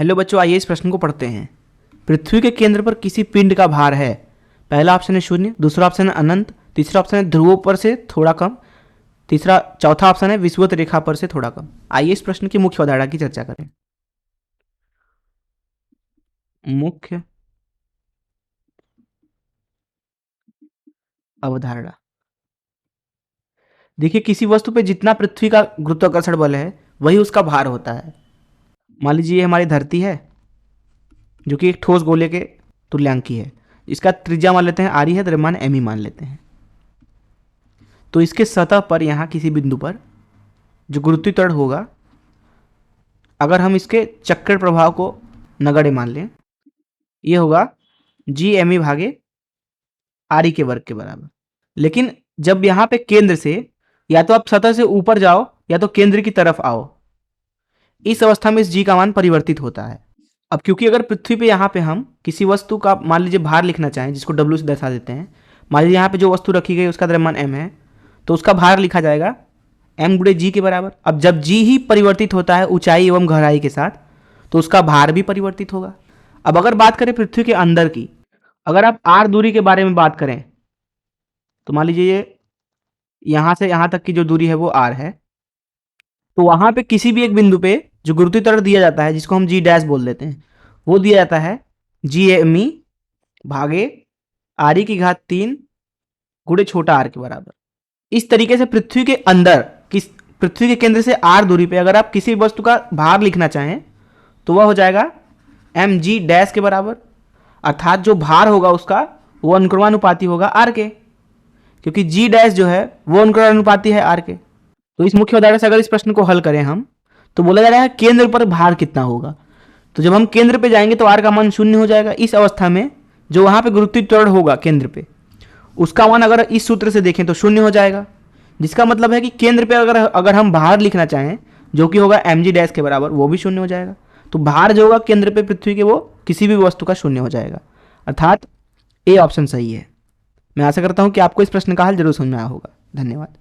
Hello बच्चों, आइए इस प्रश्न को पढ़ते हैं। पृथ्वी के केंद्र पर किसी पिंड का भार है। पहला ऑप्शन है 0, दूसरा ऑप्शन है अनंत, तीसरा ऑप्शन है ध्रुवों पर से थोड़ा कम, चौथा ऑप्शन है विषुवत रेखा पर से थोड़ा कम। आइए इस प्रश्न की मुख्य अवधारणा की चर्चा करें। मुख्य अवधारणा। देखिए, किसी वस्तु पे जितना पृथ्वी का गुरुत्वाकर्षण बल है वही उसका भार होता है। मान लीजिए ये हमारी धरती है जो कि एक ठोस गोले के तुल्यांकी है। इसका त्रिज्या मान लेते हैं आर है, द्रव्यमान एम मान लेते हैं। तो इसके सतह पर यहाँ किसी बिंदु पर जो गुरुत्वीय होगा, अगर हम इसके चक्कर प्रभाव को नगण्य मान लें, ये होगा जी एम ई भागे आर ई के वर्ग के बराबर। लेकिन जब यहाँ पे केंद्र से या तो आप सतह से ऊपर जाओ या तो केंद्र की तरफ आओ, इस अवस्था में इस जी का मान परिवर्तित होता है। अब क्योंकि अगर पृथ्वी पे यहाँ पे हम किसी वस्तु का मान लीजिए भार लिखना चाहें, जिसको डब्ल्यू से दर्शा देते हैं, मान लीजिए यहाँ पे जो वस्तु रखी गई उसका द्रव्यमान एम है, तो उसका भार लिखा जाएगा एम गुणे जी के बराबर। अब जब जी ही परिवर्तित होता है ऊंचाई एवं गहराई के साथ, तो उसका भार भी परिवर्तित होगा। अब अगर बात करें पृथ्वी के अंदर की, अगर आप आर दूरी के बारे में बात करें, तो मान लीजिए ये यहाँ से यहाँ तक की जो दूरी है वो आर है, तो वहां पे किसी भी एक बिंदु पे जो गुरुत्वीय दिया जाता है, जिसको हम जी डैश बोल देते हैं, वो दिया जाता है जी एम ई भागे आर ई की घात 3 गुणे छोटा आर के बराबर। इस तरीके से पृथ्वी के अंदर पृथ्वी के केंद्र से आर दूरी पे अगर आप किसी वस्तु का भार लिखना चाहें तो वह हो जाएगा एम जी डैश के बराबर। अर्थात जो भार होगा उसका वो अनुक्रमानुपाती होगा आर के, क्योंकि जी डैश जो है वो अनुक्रमानुपाती है आर के। तो इस मुख्य उदाहरण से अगर इस प्रश्न को हल करें हम, तो बोला जा रहा है केंद्र पर भार कितना होगा। तो जब हम केंद्र पे जाएंगे तो आर का मान 0 हो जाएगा। इस अवस्था में जो वहां पे गुरुत्वीय त्वरण होगा केंद्र पे, उसका मान अगर इस सूत्र से देखें तो 0 हो जाएगा, जिसका मतलब है कि केंद्र पे अगर हम भार लिखना चाहें जो कि होगा एम जी डैश के बराबर, वो भी 0 हो जाएगा। तो भार जो होगा केंद्र पे पृथ्वी के, वो किसी भी वस्तु का 0 हो जाएगा। अर्थात ए ऑप्शन सही है। मैं आशा करता हूं कि आपको इस प्रश्न का हल जरूर समझ में आया होगा। धन्यवाद।